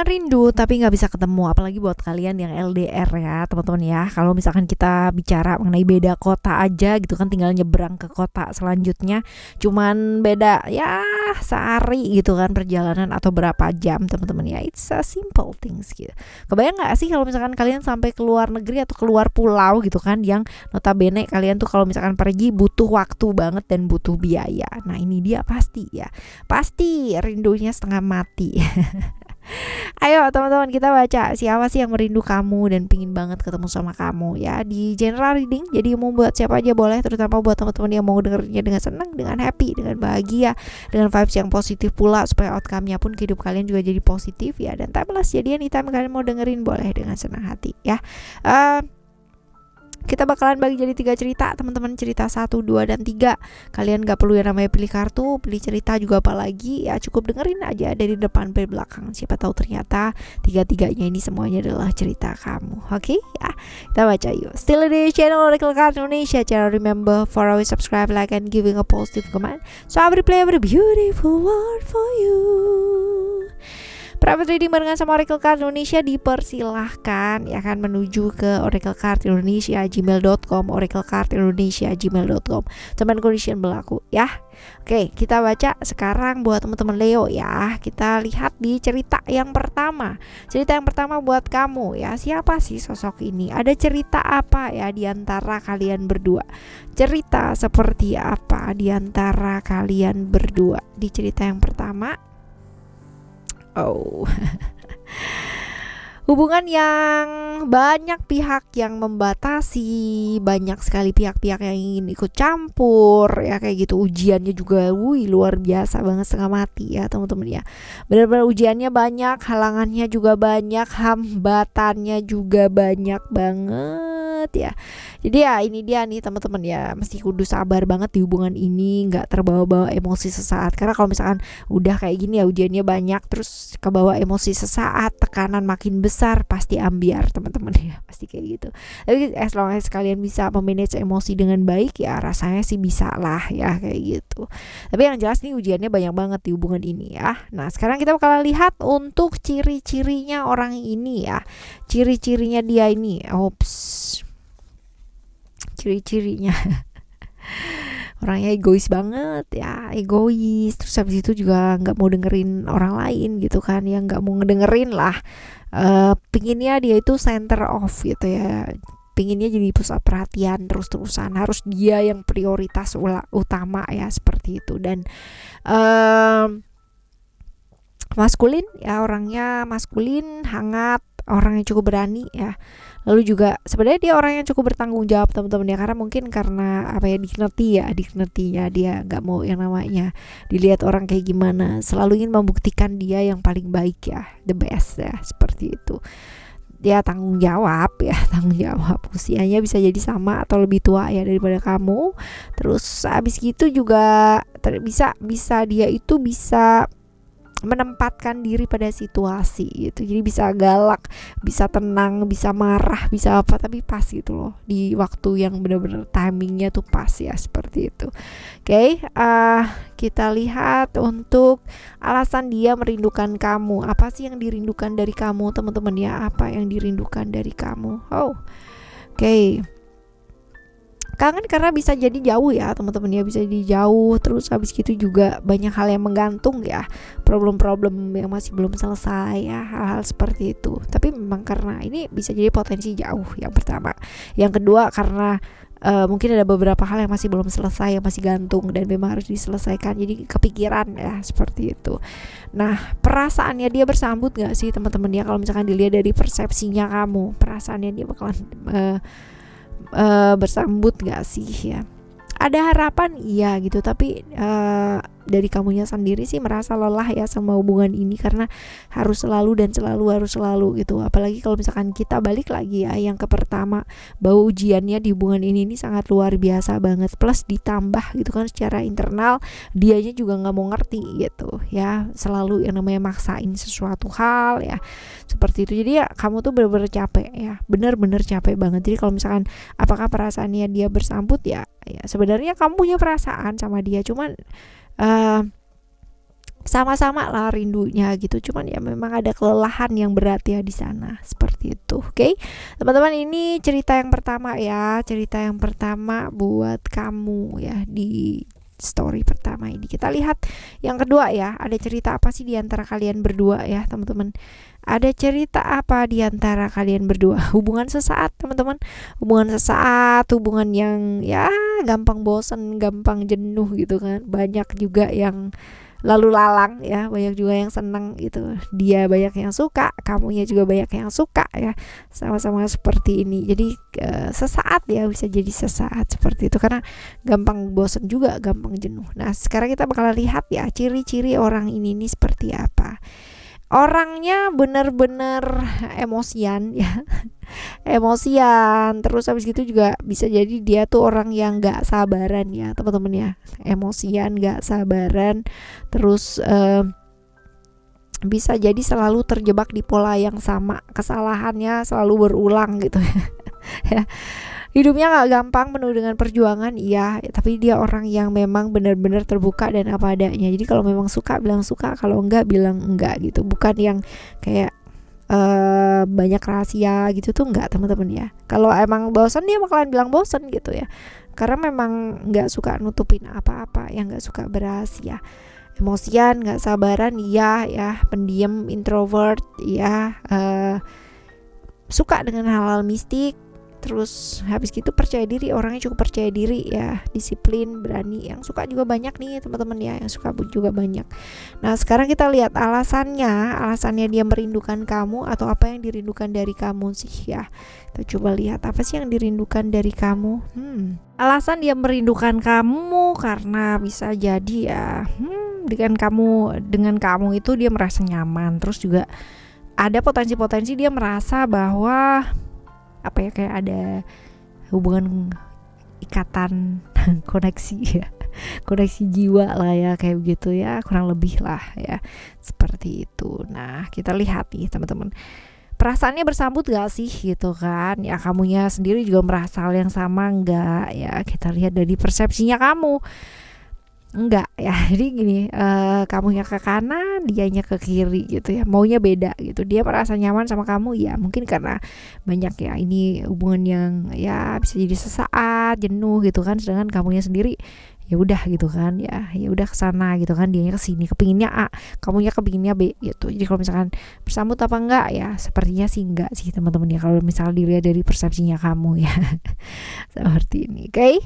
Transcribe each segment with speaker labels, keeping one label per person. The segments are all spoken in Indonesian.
Speaker 1: rindu tapi nggak bisa ketemu, apalagi buat kalian yang LDR ya teman-teman ya. Kalau misalkan kita bicara mengenai beda kota aja gitu kan, tinggal nyebrang ke kota selanjutnya cuman beda ya sehari gitu kan perjalanan atau berapa jam teman-teman ya. It's a simple things gitu. Kebayang nggak sih kalau misalkan kalian sampai ke luar negeri atau keluar pulau gitu kan, yang notabene kalian tuh kalau misalkan pergi butuh waktu banget dan butuh biaya. Nah ini dia pasti ya, pasti rindunya setengah mati. Ayo teman-teman, kita baca siapa sih yang merindu kamu dan pingin banget ketemu sama kamu ya, di general reading. Jadi mau buat siapa aja boleh, terutama buat teman-teman yang mau dengernya dengan senang, dengan happy, dengan bahagia, dengan vibes yang positif pula, supaya outcome-nya pun ke hidup kalian juga jadi positif ya. Dan timeless, jadi anytime kalian mau dengerin boleh dengan senang hati ya. Kita bakalan bagi jadi 3 cerita teman-teman, cerita 1, 2, dan 3. Kalian gak perlu yang namanya pilih kartu, pilih cerita juga apalagi ya, cukup dengerin aja dari depan sampai belakang. Siapa tahu ternyata 3-3-nya ini semuanya adalah cerita kamu. Oke ya, kita baca yuk. Still di channel Oracle Card Indonesia. Jangan remember for always subscribe, like, and giving a positive comment, so I will play every beautiful word for you. Private reading barengan sama Oracle Card Indonesia dipersilahkan ya kan menuju ke Oracle Card Indonesia gmail.com, Oracle Card Indonesia gmail.com. Teman condition berlaku ya. Oke, kita baca sekarang buat teman-teman Leo ya. Kita lihat di cerita yang pertama. Cerita yang pertama buat kamu ya. Siapa sih sosok ini? Ada cerita apa ya di antara kalian berdua? Cerita seperti apa di antara kalian berdua? Di cerita yang pertama, hubungan yang banyak pihak yang membatasi, banyak sekali pihak-pihak yang ingin ikut campur ya kayak gitu. Ujiannya juga luar biasa banget, setengah mati ya teman-teman ya. Benar-benar ujiannya banyak, halangannya juga banyak, hambatannya juga banyak banget ya. Jadi ya ini dia nih teman-teman ya, mesti kudu sabar banget di hubungan ini, nggak terbawa-bawa emosi sesaat. Karena kalau misalkan udah kayak gini ya, ujiannya banyak terus kebawa emosi sesaat, tekanan makin besar, pasti ambiar teman-teman ya, pasti kayak gitu. Tapi as long as kalian bisa memanage emosi dengan baik ya, rasanya sih bisa lah ya kayak gitu. Tapi yang jelas nih ujiannya banyak banget di hubungan ini ya. Nah sekarang kita bakal lihat untuk ciri-cirinya orang ini ya. Ciri-cirinya dia ini, ciri-cirinya orangnya egois banget ya, egois. Terus habis itu juga nggak mau dengerin orang lain gitu kan, yang nggak mau ngedengerin lah. Pinginnya dia itu center of gitu ya, pinginnya jadi pusat perhatian terus-terusan, harus dia yang prioritas utama ya seperti itu. Dan maskulin ya, orangnya maskulin, hangat, orang yang cukup berani ya. Lalu juga sebenarnya dia orang yang cukup bertanggung jawab teman-teman ya, karena mungkin karena apa ya, dignity-nya dia nggak mau yang namanya dilihat orang kayak gimana, selalu ingin membuktikan dia yang paling baik ya, the best ya seperti itu. Dia tanggung jawab ya, tanggung jawab. Usianya bisa jadi sama atau lebih tua ya daripada kamu. Terus abis gitu juga bisa dia itu bisa menempatkan diri pada situasi gitu. Jadi bisa galak, bisa tenang, bisa marah, bisa apa, tapi pas gitu loh, di waktu yang benar-benar timingnya tuh pas ya seperti itu. Oke, kita lihat untuk alasan dia merindukan kamu. Apa sih yang dirindukan dari kamu teman-teman ya? Apa yang dirindukan dari kamu? Oke. Kangen karena bisa jadi jauh ya teman-teman ya, bisa jadi jauh. Terus habis gitu juga banyak hal yang menggantung ya, problem-problem yang masih belum selesai ya, hal-hal seperti itu. Tapi memang karena ini bisa jadi potensi jauh, yang pertama. Yang kedua karena mungkin ada beberapa hal yang masih belum selesai, yang masih gantung dan memang harus diselesaikan, jadi kepikiran ya seperti itu. Nah perasaannya dia bersambut gak sih teman-teman ya? Kalau misalkan dilihat dari persepsinya kamu, perasaannya dia bakalan bersambut gak sih ya? Ada harapan iya gitu, tapi dari kamunya sendiri sih merasa lelah ya sama hubungan ini, karena harus selalu gitu. Apalagi kalau misalkan kita balik lagi ya yang ke pertama, bahwa ujiannya di hubungan ini sangat luar biasa banget, plus ditambah gitu kan secara internal dianya juga nggak mau ngerti gitu ya, selalu yang namanya maksain sesuatu hal ya seperti itu. Jadi ya kamu tuh bener-bener capek ya, bener-bener capek banget. Jadi kalau misalkan apakah perasaannya dia bersambut ya sebenarnya kamu punya perasaan sama dia, cuman sama-sama lah rindunya gitu, cuman ya memang ada kelelahan yang berat ya di sana, seperti itu. Oke, teman-teman, ini cerita yang pertama ya, cerita yang pertama buat kamu ya di story pertama ini. Kita lihat yang kedua ya, ada cerita apa sih di antara kalian berdua ya teman-teman. Ada cerita apa di antara kalian berdua? Hubungan sesaat teman-teman, hubungan sesaat, hubungan yang ya gampang bosan, gampang jenuh gitu kan. Banyak juga yang lalu lalang ya, banyak juga yang senang gitu, dia banyak yang suka, kamunya juga banyak yang suka ya, sama-sama seperti ini. Jadi sesaat ya, bisa jadi sesaat seperti itu karena gampang bosan juga, gampang jenuh. Nah sekarang kita bakal lihat ya ciri-ciri orang ini nih seperti apa. Orangnya bener-bener emosian ya, emosian, terus habis gitu juga bisa jadi dia tuh orang yang gak sabaran ya teman-teman ya, emosian, gak sabaran, terus bisa jadi selalu terjebak di pola yang sama, kesalahannya selalu berulang gitu ya. Hidupnya gak gampang, penuh dengan perjuangan, iya, tapi dia orang yang memang benar-benar terbuka dan apa adanya. Jadi kalau memang suka bilang suka, kalau enggak bilang enggak gitu. Bukan yang kayak banyak rahasia gitu tuh enggak teman-teman ya. Kalau emang bosan dia bakalan bilang bosan gitu ya. Karena memang enggak suka nutupin apa-apa, yang enggak suka berahasia. Emosian, enggak sabaran, iya ya, pendiam, introvert, iya, suka dengan hal-hal mistik. Terus habis gitu percaya diri, orangnya cukup percaya diri ya, disiplin, berani. Yang suka juga banyak nih teman-teman ya, yang suka juga banyak. Nah sekarang kita lihat alasannya dia merindukan kamu atau apa yang dirindukan dari kamu sih ya. Kita coba lihat apa sih yang dirindukan dari kamu. Alasan dia merindukan kamu karena bisa jadi ya dengan kamu itu dia merasa nyaman. Terus juga ada potensi-potensi dia merasa bahwa apa ya, kayak ada hubungan ikatan koneksi ya, koneksi jiwa lah ya, kayak begitu ya, kurang lebih lah ya, seperti itu. Nah kita lihat nih teman-teman, perasaannya bersambut gak sih gitu kan ya, kamunya sendiri juga merasa hal yang sama enggak ya. Kita lihat dari persepsinya kamu, enggak ya. Jadi gini, kamunya ke kanan, dianya ke kiri gitu ya, maunya beda gitu. Dia merasa nyaman sama kamu ya, mungkin karena banyak ya ini hubungan yang ya bisa jadi sesaat jenuh gitu kan, sedangkan kamunya sendiri ya udah gitu kan ya, ya udah kesana gitu kan, dianya kesini, kepinginnya A, kamunya kepinginnya B gitu. Jadi kalau misalkan bersambut apa enggak ya, sepertinya sih enggak sih teman-teman ya, kalau misalnya dilihat dari persepsinya kamu ya. Seperti ini. Oke,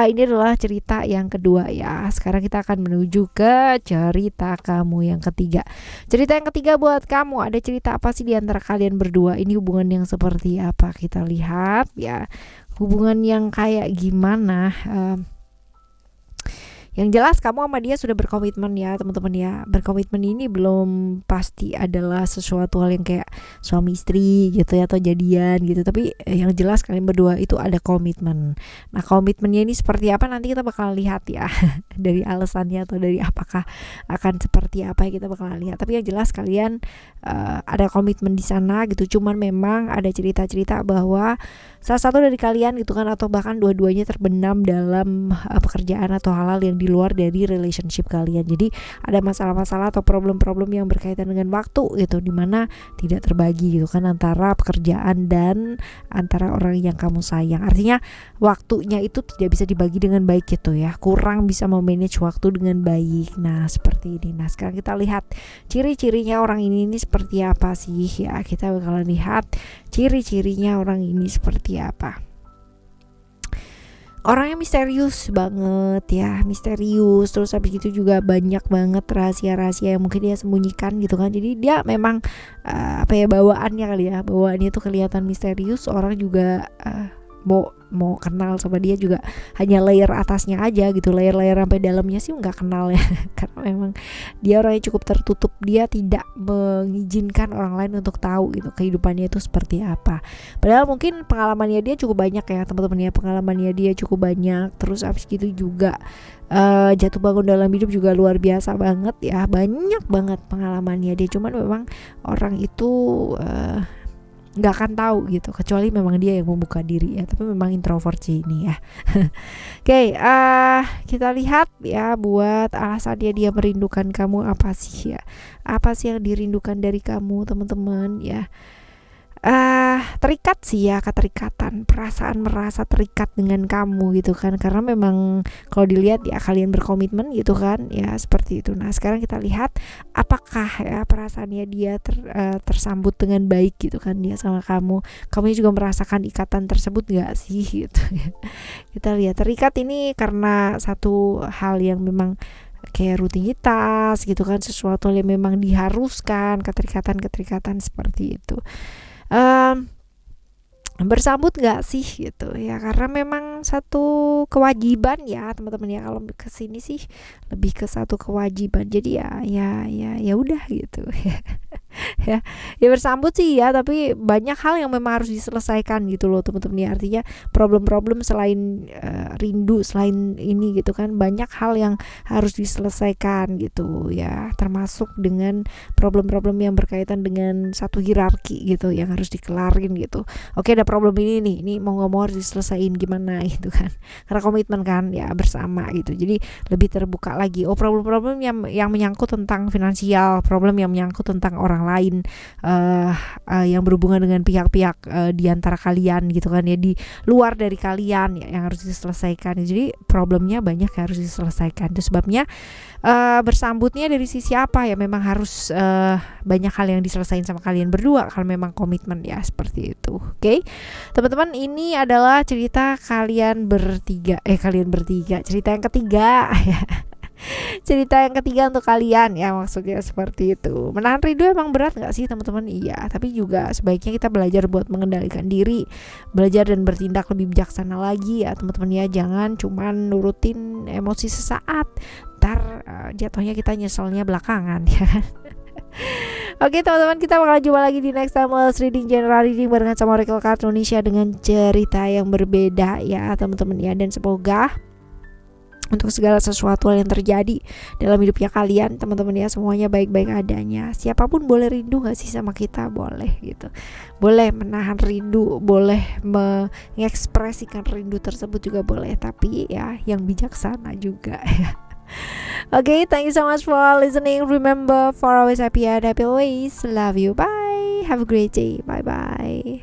Speaker 1: ini adalah cerita yang kedua ya. Sekarang kita akan menuju ke cerita kamu yang ketiga. Cerita yang ketiga buat kamu, ada cerita apa sih di antara kalian berdua? Ini hubungan yang seperti apa? Kita lihat ya, hubungan yang kayak gimana. Yang jelas kamu sama dia sudah berkomitmen ya teman-teman ya. Berkomitmen ini belum pasti adalah sesuatu hal yang kayak suami istri gitu ya, atau jadian gitu. Tapi yang jelas kalian berdua itu ada komitmen. Nah komitmennya ini seperti apa nanti kita bakal lihat ya. Dari alasannya atau dari apakah akan seperti apa ya, kita bakal lihat. Tapi yang jelas kalian ada komitmen di sana gitu. Cuman memang ada cerita-cerita bahwa salah satu dari kalian gitu kan, atau bahkan dua-duanya terbenam dalam pekerjaan atau hal-hal yang di luar dari relationship kalian. Jadi ada masalah-masalah atau problem-problem yang berkaitan dengan waktu gitu, dimana tidak terbagi gitu kan antara pekerjaan dan antara orang yang kamu sayang. Artinya waktunya itu tidak bisa dibagi dengan baik gitu ya, kurang bisa memanage waktu dengan baik. Nah seperti ini. Nah sekarang kita lihat ciri-cirinya orang ini seperti apa sih ya. Kita bakalan lihat ciri-cirinya orang ini seperti apa. Orangnya misterius banget ya, misterius. Terus habis itu juga banyak banget rahasia-rahasia yang mungkin dia sembunyikan gitu kan. Jadi dia memang apa ya, bawaannya kali ya, bawaannya tuh kelihatan misterius. Orang juga mau kenal sama dia juga hanya layer atasnya aja gitu, layer sampai dalamnya sih nggak kenal ya. Karena memang dia orangnya cukup tertutup, dia tidak mengizinkan orang lain untuk tahu gitu kehidupannya itu seperti apa. Padahal mungkin pengalamannya dia cukup banyak ya teman-teman ya, pengalamannya dia cukup banyak. Terus abis gitu juga jatuh bangun dalam hidup juga luar biasa banget ya, banyak banget pengalamannya dia. Cuman memang orang itu nggak akan tahu gitu, kecuali memang dia yang membuka diri ya. Tapi memang introvert sih ini ya. Oke, kita lihat ya, buat alasannya dia merindukan kamu apa sih ya? Apa sih yang dirindukan dari kamu teman-teman ya? Terikat sih ya, keterikatan, perasaan merasa terikat dengan kamu gitu kan, karena memang kalau dilihat ya kalian berkomitmen gitu kan ya, seperti itu. Nah sekarang kita lihat apakah ya perasaannya dia tersambut dengan baik gitu kan dia sama kamu juga merasakan ikatan tersebut gak sih gitu ya. Kita lihat terikat ini karena satu hal yang memang kayak rutinitas gitu kan, sesuatu yang memang diharuskan, keterikatan seperti itu. Bersambut gak sih gitu ya, karena memang satu kewajiban ya teman-teman ya, kalau kesini sih lebih ke satu kewajiban, jadi ya udah gitu ya. Ya bersambut sih ya, tapi banyak hal yang memang harus diselesaikan gitu loh teman-teman ya. Artinya problem-problem selain rindu, selain ini gitu kan, banyak hal yang harus diselesaikan gitu ya, termasuk dengan problem-problem yang berkaitan dengan satu hierarki gitu yang harus dikelarin gitu. Oke, ada problem ini nih, ini mau nggak mau harus diselesain gimana gitu kan, karena komitmen kan ya bersama gitu. Jadi lebih terbuka lagi. Oh, problem-problem yang menyangkut tentang finansial, problem yang menyangkut tentang orang lain, yang berhubungan dengan pihak-pihak di antara kalian gitu kan ya, di luar dari kalian ya, yang harus diselesaikan. Jadi problemnya banyak yang harus diselesaikan. Itu sebabnya bersambutnya dari sisi apa ya, memang harus banyak hal yang diselesaikan sama kalian berdua kalau memang komitmen ya, seperti itu. Oke, teman-teman, ini adalah cerita kalian bertiga, cerita yang ketiga ya. Cerita yang ketiga untuk kalian ya, maksudnya seperti itu. Menahan rindu emang berat gak sih teman-teman? Iya, tapi juga sebaiknya kita belajar buat mengendalikan diri, belajar dan bertindak lebih bijaksana lagi ya teman-teman ya. Jangan cuman nurutin emosi sesaat, ntar jatuhnya kita nyeselnya belakangan ya. Oke teman-teman, kita bakal jumpa lagi di next time reading, general reading barengan sama Oracle Card Indonesia dengan cerita yang berbeda ya teman-teman ya. Dan semoga untuk segala sesuatu yang terjadi dalam hidupnya kalian teman-teman ya, semuanya baik-baik adanya. Siapapun boleh rindu gak sih sama kita? Boleh gitu, boleh menahan rindu, boleh mengekspresikan rindu tersebut juga boleh, tapi ya yang bijaksana juga ya. Okay, thank you so much for listening. Remember, for always happy and happy always. Love you, bye, have a great day, bye bye.